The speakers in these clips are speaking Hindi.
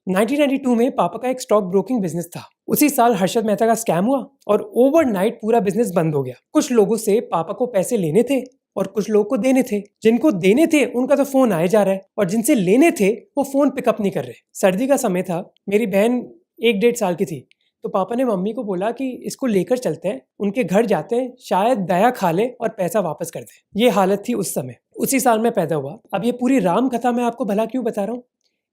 1992 में पापा का एक स्टॉक ब्रोकिंग बिजनेस था। उसी साल हर्षद मेहता का स्कैम हुआ और ओवरनाइट पूरा बिजनेस बंद हो गया। कुछ लोगों से पापा को पैसे लेने थे और कुछ लोगों को देने थे। जिनको देने थे उनका तो फोन आए जा रहा है और जिनसे लेने थे वो फोन पिकअप नहीं कर रहे। सर्दी का समय था, मेरी बहन 1-1.5 साल की थी, तो पापा ने मम्मी को बोला कि इसको लेकर चलते हैं, उनके घर जाते हैं, शायद दया खा ले और पैसा वापस कर दे। ये हालत थी उस समय। उसी साल में पैदा हुआ। अब ये पूरी राम कथा मैं आपको भला क्यों बता रहा हूँ?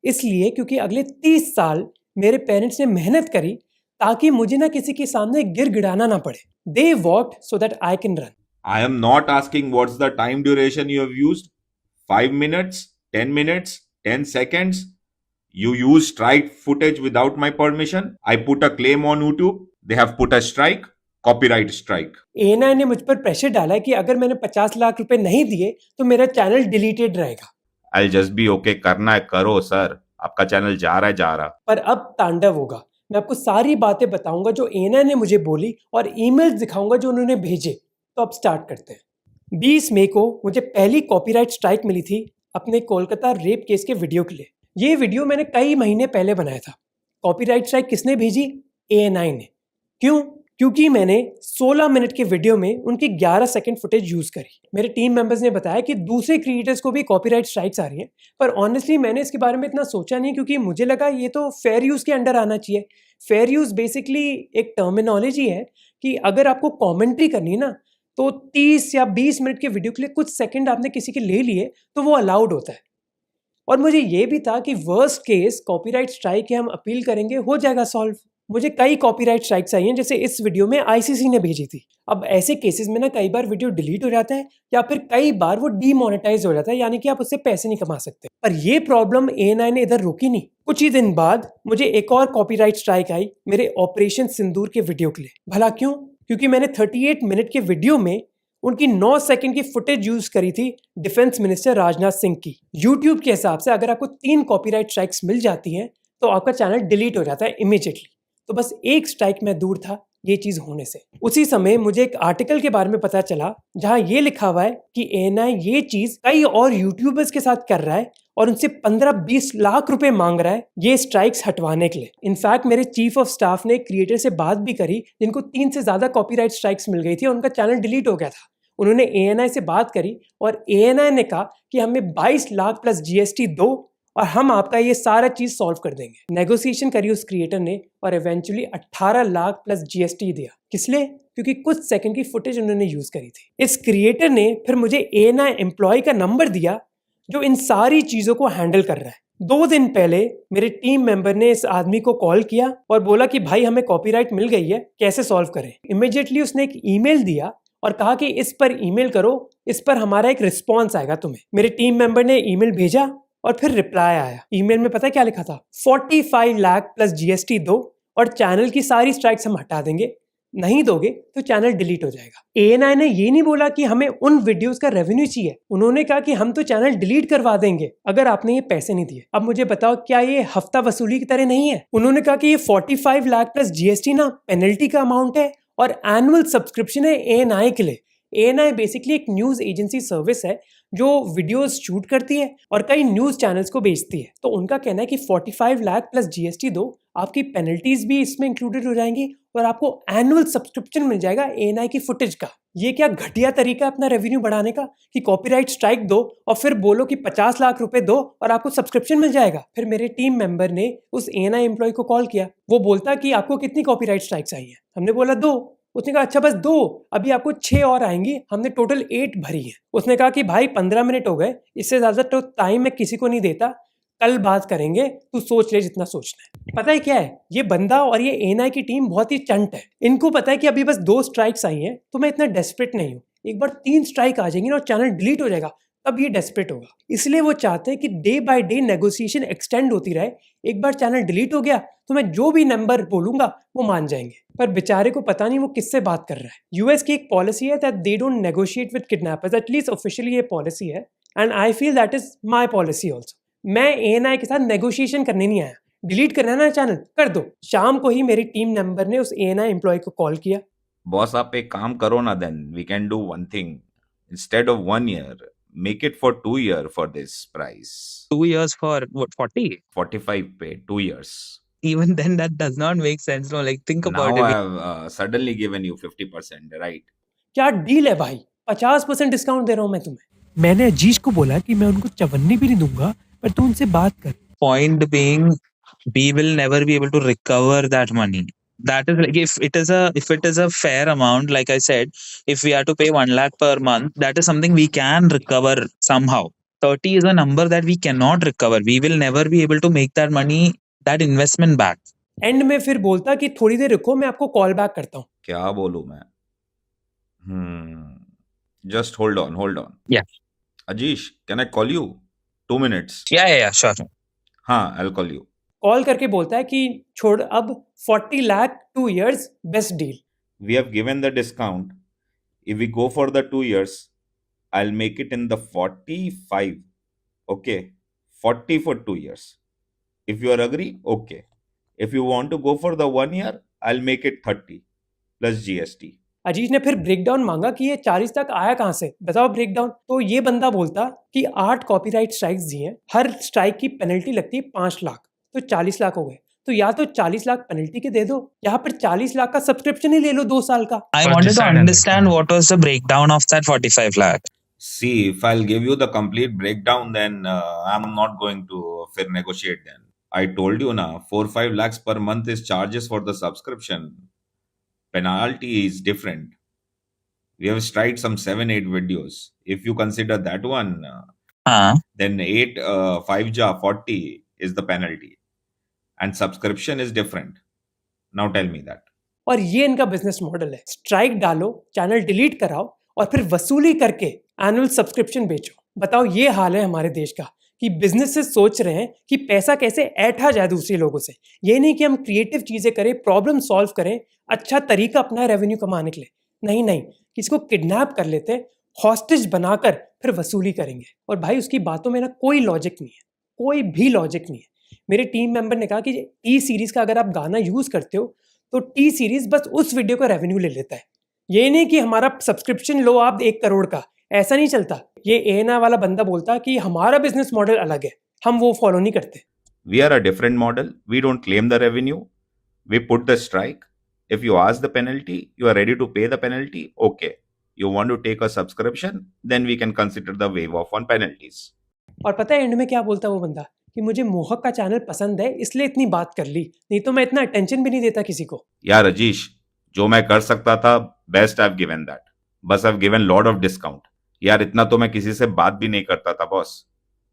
इसलिए क्योंकि अगले 30 साल मेरे पेरेंट्स ने मेहनत करी ताकि मुझे ना किसी के सामने गिर गिड़ाना ना पड़े। They walked so that I can run. I am not asking what's the time duration you have used. 5 minutes, 10 minutes, 10 seconds. You use strike footage without my permission. I put a claim on YouTube. They have put a strike. Copyright strike. ANI ने मुझ पर प्रेशर डाला कि अगर मैंने 50 लाख रुपए नहीं दिए तो मेरा चैनल डिलीटेड रहेगा। I'll just be okay. करना है करो सर, आपका चैनल जा रहा है जा रहा। पर अब तांडव होगा। मैं आपको सारी बातें बताऊंगा जो ANI ने मुझे बोली और ईमेल्स दिखाऊंगा जो उन्होंने भेजे। तो अब स्टार्ट करते हैं। 20 मई को मुझे पहली कॉपीराइट स्ट्राइक मिली थी अपने कोलकाता रेप केस के वीडियो के लिए। ये वीडियो मैंने कई महीने पहले बनाया था। कॉपीराइट स्ट्राइक किसने भेजी? ANI ने। क्यों? क्योंकि मैंने 16 मिनट के वीडियो में उनकी 11 सेकंड फुटेज यूज करी। मेरे टीम मेंबर्स ने बताया कि दूसरे क्रिएटर्स को भी कॉपीराइट स्ट्राइक्स आ रही हैं, पर ऑनेस्टली मैंने इसके बारे में इतना सोचा नहीं क्योंकि मुझे लगा ये तो फेयर यूज के अंडर आना चाहिए। फेयर यूज बेसिकली एक टर्मिनोलॉजी है कि अगर आपको कॉमेंट्री करनी है ना, तो 30 या 20 मिनट के वीडियो के लिए कुछ सेकंड आपने किसी के ले लिए तो वो अलाउड होता है। और मुझे ये भी था कि वर्स्ट केस कॉपीराइट स्ट्राइक है, हम अपील करेंगे, हो जाएगा सॉल्व। मुझे कई कॉपीराइट स्ट्राइक्स आई हैं, जैसे इस वीडियो में ICC ने भेजी थी। अब ऐसे केसेस में ना कई बार वीडियो डिलीट हो जाता है या फिर कई बार वो डीमोनेटाइज हो जाता है, यानी कि आप उससे पैसे नहीं कमा सकते। पर ये प्रॉब्लम ANI ने इधर रोकी नहीं। कुछ ही दिन बाद मुझे एक और कॉपीराइट स्ट्राइक आई मेरे ऑपरेशन सिंदूर के वीडियो के लिए। भला क्यों? क्योंकि मैंने 38 मिनट के वीडियो में उनकी 9 सेकंड की फुटेज यूज करी थी डिफेंस मिनिस्टर राजनाथ सिंह की। यूट्यूब के हिसाब से अगर आपको 3 कॉपीराइट स्ट्राइक्स मिल जाती हैं तो आपका चैनल डिलीट हो जाता है इमीडिएटली। तो बस एक स्ट्राइक में दूर था ये चीज होने से। उसी समय मुझे एक आर्टिकल के बारे में पता चला जहां ये लिखा हुआ है कि ANI ये चीज कई और यूट्यूबर्स के साथ कर रहा है और उनसे 15-20 लाख रुपए मांग रहा है ये स्ट्राइक्स हटवाने के लिए। इनफैक्ट मेरे चीफ ऑफ स्टाफ ने क्रिएटर से बात भी करी जिनको 3 से ज्यादा कॉपीराइट स्ट्राइक्स मिल गई थी और उनका चैनल डिलीट हो गया था। उन्होंने ANI से बात करी और ANI ने कहा कि हमें 22 लाख प्लस GST दो और हम आपका ये सारा चीज सॉल्व कर देंगे। नेगोशिएशन करी उस क्रिएटर ने और इवेंचुअली 18 लाख प्लस GST दिया। किस लिए? क्योंकि कुछ सेकंड की फुटेज उन्होंने यूज करी थी। इस क्रिएटर ने फिर मुझे ANI एम्प्लॉय का नंबर दिया जो इन सारी चीजों को हैंडल कर रहा है। 2 दिन पहले मेरे टीम मेंबर ने इस आदमी को कॉल किया और बोला कि भाई हमें कॉपीराइट मिल गई है, कैसे सॉल्व करें। इमीडिएटली उसने एक ईमेल दिया और कहा कि इस पर ईमेल करो, इस पर हमारा एक रिस्पॉन्स आएगा तुम्हें। मेरे टीम मेंबर ने ईमेल भेजा और फिर रिप्लाई आया। ईमेल में पता है क्या लिखा था? 45 लाख प्लस GST दो और चैनल की सारी स्ट्राइक्स हम हटा देंगे, नहीं दोगे तो चैनल डिलीट हो जाएगा। ANI ने ये नहीं बोला कि हमें उन वीडियोस का रेवेन्यू चाहिए, उन्होंने कहा कि हम तो चैनल डिलीट करवा देंगे अगर आपने ये पैसे नहीं दिए। अब मुझे बताओ क्या ये हफ्ता वसूली की तरह नहीं है? उन्होंने कहा कि ये 45 लाख प्लस GST ना पेनल्टी का अमाउंट है और एनुअल सब्सक्रिप्शन है ANI के लिए। ANI बेसिकली एक न्यूज एजेंसी सर्विस है जो वीडियोस शूट करती है और कई न्यूज चैनल्स को बेचती है। तो उनका कहना है कि 45 लाख प्लस GST दो, आपकी पेनल्टीज भी इसमें इंक्लूडेड हो जाएंगी और आपको एनुअल सब्सक्रिप्शन मिल जाएगा ANI की फुटेज का। ये क्या घटिया तरीका है अपना रेवेन्यू बढ़ाने का कि कॉपीराइट स्ट्राइक दो और फिर बोलो कि 50 लाख रुपए दो और आपको सब्सक्रिप्शन मिल जाएगा। फिर मेरे टीम मेंबर ने उस ANI एम्प्लॉय को कॉल किया। वो बोलता कि आपको कितनी कॉपीराइट स्ट्राइक्स आई है? हमने बोला 2। उसने कहा अच्छा बस 2, अभी आपको 6 और आएंगी। हमने टोटल 8 भरी है। उसने कहा कि भाई 15 मिनट हो गए, इससे ज्यादा तो टाइम मैं किसी को नहीं देता, कल बात करेंगे, तू सोच ले जितना सोचना है। पता है क्या है, ये बंदा और ये ANI की टीम बहुत ही चंट है। इनको पता है कि अभी बस 2 स्ट्राइक्स आई हैं तो मैं इतना डेस्परेट नहीं हूँ। एक बार 3 स्ट्राइक आ जाएंगी ना और चैनल डिलीट हो जाएगा, तब ये डेस्परेट होगा। इसलिए वो चाहते हैं कि day by day negotiation extend होती रहे। एक बार चैनल डिलीट हो गया तो मैं जो भी नंबर बोलूंगा वो मान जाएंगे। पर बेचारे को पता नहीं वो किससे बात कर रहा है। US की एक पॉलिसी है that they don't negotiate with kidnappers, at least officially ये पॉलिसी है and I feel that is my policy also. मैं ANI के साथ नेगोशिएशन करने नहीं आया। डिलीट करना है ना चैनल, कर दो। शाम को ही मेरी टीम मेंबर ने उस ANI एम्प्लॉय को कॉल किया। बॉस आप एक काम करो ना, then we can do one thing. Instead of 1 year make it for 2 year for this price. 2 years for what, 40? 45 pay, 2 years. Even then, that does not make sense. No, like think Now about I it. have suddenly given you 50%, right? क्या डील है भाई, 50% डिस्काउंट दे रहा हूँ मैं तुम्हें। मैंने अजीज को बोला कि मैं उनको चवन्नी भी नहीं दूंगा, पर तू उनसे बात कर। Point being, we will never be able to recover that money. That is like if it is a fair amount, like I said, if we are to pay 1 lakh per month, that is something we can recover somehow. 30 is a number that we cannot recover. We will never be able to make that money, that investment back. And में फिर बोलता कि थोड़ी देर रुको, मैं आपको कॉल बैक करता हूँ। क्या बोलूं मैं? Just hold on. Yeah. Ajish, can I call you? 2 minutes. Yeah, sure. हाँ, I'll call you. कॉल करके बोलता है कि छोड़, अब 40 lakh 2 years best deal. We have given the discount. If we go for the 2 years, I'll make it in the 45. Okay, 40 for 2 years. If you are agree, okay. If you want to go for the 1 year, I'll make it 30 plus GST. अजीज ने फिर ब्रेकडाउन मांगा कि ये 40 तक आया कहाँ से, बताओ ब्रेकडाउन। तो ये बंदा बोलता कि 8 कॉपीराइट स्ट्राइक्स दिए हैं, हर स्ट्राइक की पेनल्टी लगती है 5 लाख, तो 40 लाख हो गए। तो या तो 40 लाख पेनल्टी के दे दो, या फिर 40 लाख का सब्सक्रिप्शन ही ले लो 2 साल का। I wanted to understand what was the breakdown of that 45 lakh. See, if I'll give you the complete breakdown, then I'm not going to fair negotiate then. I told you now, 4-5 lakhs per month is charges for the subscription. Penalty is different. We have striked some 7-8 videos. If you consider that one, then 5 ja 40 is the penalty. And subscription is different. Now tell me that. और ये इनका बिजनेस मॉडल है, स्ट्राइक डालो, चैनल डिलीट कराओ और फिर वसूली करके एनुअल सब्सक्रिप्शन बेचो। बताओ, ये हाल है हमारे देश का कि बिजनेसेस सोच रहे हैं कि पैसा कैसे ऐंठा जाए दूसरे लोगों से। ये नहीं कि हम क्रिएटिव चीजें करें, प्रॉब्लम सॉल्व करें, अच्छा तरीका अपना रेवेन्यू कमाने के लिए। नहीं, किसी को किडनैप कर लेते हैं, हॉस्टेज बनाकर फिर वसूली करेंगे। और भाई उसकी बातों में ना कोई लॉजिक नहीं है, कोई भी लॉजिक नहीं है। मेरे टीम मेंबर ने कहा कि टी सीरीज का अगर आप गाना यूज करते हो तो टी सीरीज बस उस वीडियो का रेवेन्यू ले लेता है। ये नहीं कि हमारा सब्सक्रिप्शन लो आप 1 करोड़ का, ऐसा नहीं चलता। ये एएनआई वाला बंदा बोलता कि हमारा बिजनेस मॉडल अलग है, हम वो फॉलो नहीं करते। We are a different model. We don't claim the revenue. We put the strike. If you ask the penalty, you are ready to pay the penalty. Okay. You want to take a subscription, then we can consider the waive off on penalties. और पता है एंड में क्या बोलता है वो बंदा कि मुझे मोहक का चैनल पसंद है इसलिए इतनी बात कर ली, नहीं तो मैं इतना अटेंशन भी नहीं देता किसी को। यार अजीश, जो मैं कर सकता था best I have given that. बस I have given lot of discount. यार इतना तो मैं किसी से बात भी नहीं करता था boss,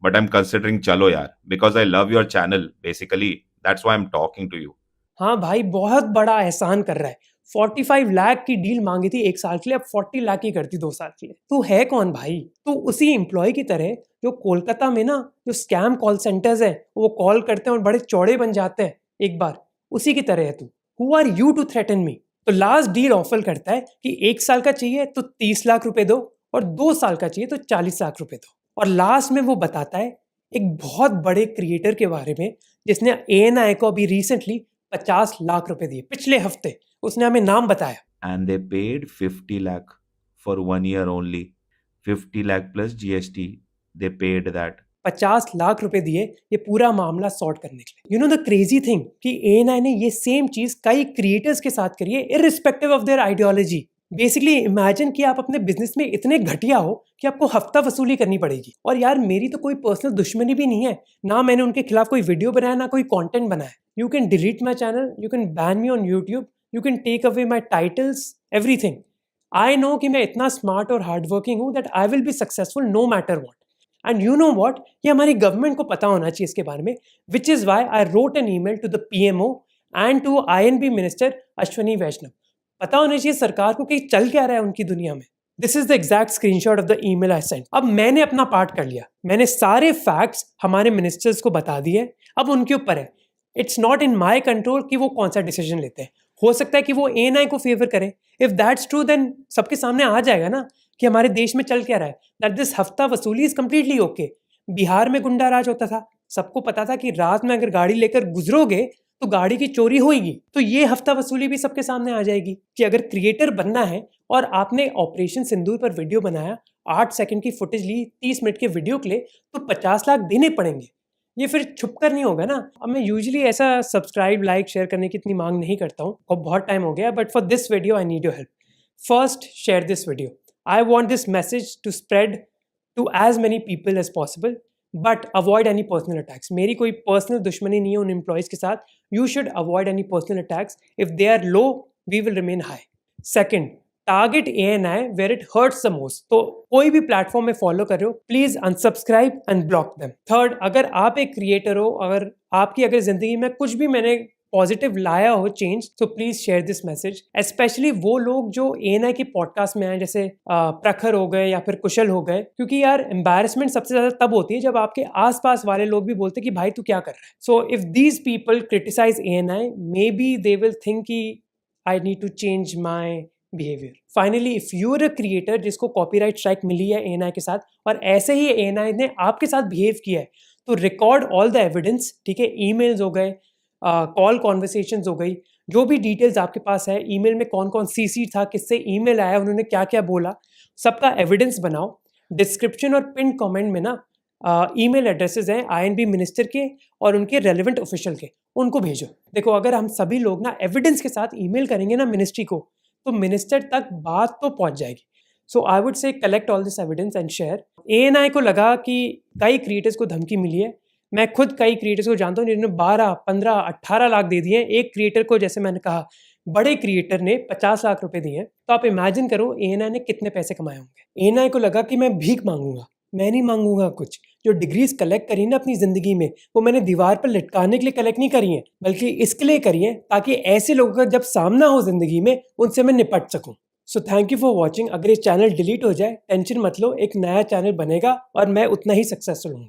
but I am considering चलो यार, because I love your channel basically, that's why I am talking to you. हाँ भाई, बहुत बड़ा एहसान कर रहा है। 45 लाख की डील मांगी थी 1 साल के लिए, अब 40 लाख की करती 2 साल के लिए। तू है कौन भाई? तू उसी एम्प्लॉय की तरह जो कोलकाता में ना जो स्कैम कॉल सेंटर्स हैं वो कॉल करते हैं और बड़े चौड़े बन जाते हैं एक बार, उसी की तरह है तू। Who are you to threaten me? तो लास्ट डील ऑफर करता है कि 1 साल का चाहिए तो 30 लाख रुपए दो और 2 साल का चाहिए तो 40 लाख रुपए दो। और लास्ट में वो बताता है एक बहुत बड़े क्रिएटर के बारे में जिसने एएनआई को अभी रिसेंटली 50 लाख रुपए दिए, पिछले हफ्ते उसने हमें नाम बताया। And they paid 50 lakh for 1 year only. 50 lakh plus GST, they paid that. 50 lakh रुपए दिए ये पूरा मामला सॉर्ट करने के लिए। You know the crazy thing कि एएनआई ने ये सेम चीज कई क्रिएटर्स के साथ करी है, irrespective of their ideology. Basically imagine कि आप अपने बिजनेस में इतने घटिया हो कि आपको हफ्ता वसूली करनी पड़ेगी। और यार मेरी तो कोई पर्सनल दुश्मनी भी नहीं है, ना मैंने उनके खिलाफ कोई वीडियो बनाया ना कोई कंटेंट बनाया। You can delete my channel, you can ban me on YouTube, you can take away my titles, everything. I know कि मैं इतना स्मार्ट और हार्ड वर्किंग हूँ that I will be successful no matter what. And you know what, ये हमारी गवर्नमेंट को पता होना चाहिए इसके बारे में, which is why I wrote an email to the PMO and to I and B minister Ashwini Vaishnaw. पता होना चाहिए सरकार को कि चल क्या रहा है उनकी दुनिया में। This is the exact screenshot of the email I sent. अब मैंने अपना पार्ट कर लिया, मैंने सारे फैक्ट्स हमारे मिनिस्टर्स को बता दिए, अब उनके ऊपर है। It's not in my control कि वो कौन सा डिसीजन लेते हैं। हो सकता है कि वो एएनआई को फेवर करें। इफ दैट्स ट्रू देन सबके सामने आ जाएगा ना कि हमारे देश में चल क्या रहा है, दैट दिस हफ्ता वसूली इज कम्प्लीटली ओके। बिहार में गुंडा राज होता था, सबको पता था कि रात में अगर गाड़ी लेकर गुजरोगे तो गाड़ी की चोरी होगी। तो ये हफ्ता वसूली भी सबके सामने आ जाएगी कि अगर क्रिएटर बनना है और आपने ऑपरेशन सिंदूर पर वीडियो बनाया, 8 सेकंड की फुटेज ली, 30 मिनट के वीडियो के लिए, तो 50 लाख देने पड़ेंगे। ये फिर छुप कर नहीं होगा ना। अब मैं यूजुअली ऐसा सब्सक्राइब, लाइक, शेयर करने की इतनी मांग नहीं करता हूँ और बहुत टाइम हो गया, but for this video I need your help. First, share this video. I want this message to spread to as many people as possible, but avoid any personal attacks. मेरी कोई पर्सनल दुश्मनी नहीं है उन एम्प्लॉयज़ के साथ। You should avoid any personal attacks. If they are low, we will remain high. Second, target ANI where it hurts the most. तो कोई भी प्लेटफॉर्म में फॉलो कर रहे हो, please unsubscribe and block them. Third, अगर आप एक क्रिएटर हो, अगर जिंदगी में कुछ भी मैंने पॉजिटिव लाया हो चेंज, तो please share this message. Specially वो लोग जो ANI के पॉडकास्ट में आए, जैसे प्रखर हो गए या फिर कुशल हो गए, क्योंकि यार एम्बैरेसमेंट सबसे ज्यादा तब होती है जब आपके आसपास वाले लोग भी बोलते कि भाई तू क्या कर रहा है। So if these people criticize ANI, may be they will think कि I need to change my behaviour. Finally, if you are a creator जिसको कॉपीराइट स्ट्राइक मिली है ANI के साथ, और ऐसे ही ANI ने आपके साथ बिहेव किया है, तो रिकॉर्ड ऑल द एविडेंस। ठीक है, ईमेल्स हो गए, कॉल कॉन्वर्सेशंस हो गई, जो भी डिटेल्स आपके पास है, ईमेल में कौन कौन CC था, किससे ईमेल आया, उन्होंने क्या क्या बोला, सबका एविडेंस बनाओ। डिस्क्रिप्शन और पिन कमेंट में ना ईमेल एड्रेसेस हैं INB मिनिस्टर के और उनके रेलिवेंट ऑफिशियल के, उनको भेजो। देखो, अगर हम सभी लोग ना एविडेंस के साथ ईमेल करेंगे ना मिनिस्ट्री को, तो मिनिस्टर तक बात तो पहुंच जाएगी। So I would say collect all this evidence and share. ANI को लगा कि कई क्रिएटर्स को धमकी मिली है। मैं खुद कई क्रिएटर्स को जानता हूँ जिन्होंने 12, 15, 18 लाख दे दिए। एक क्रिएटर को, जैसे मैंने कहा, बड़े क्रिएटर ने 50 लाख रुपए दिए। तो आप इमेजिन करो ANI ने कितने पैसे कमाए होंगे। ANI को लगा कि मैं भीख मांगूंगा, मैं नहीं मांगूंगा कुछ। जो डिग्रीज कलेक्ट करी ना अपनी जिंदगी में, वो मैंने दीवार पर लटकाने के लिए कलेक्ट नहीं करी है, बल्कि इसके लिए करी है ताकि ऐसे लोगों का जब सामना हो जिंदगी में, उनसे मैं निपट सकूं। So thank you for watching. अगर ये चैनल डिलीट हो जाए, टेंशन मत लो, एक नया चैनल बनेगा और मैं उतना ही सक्सेसफुल हूँ।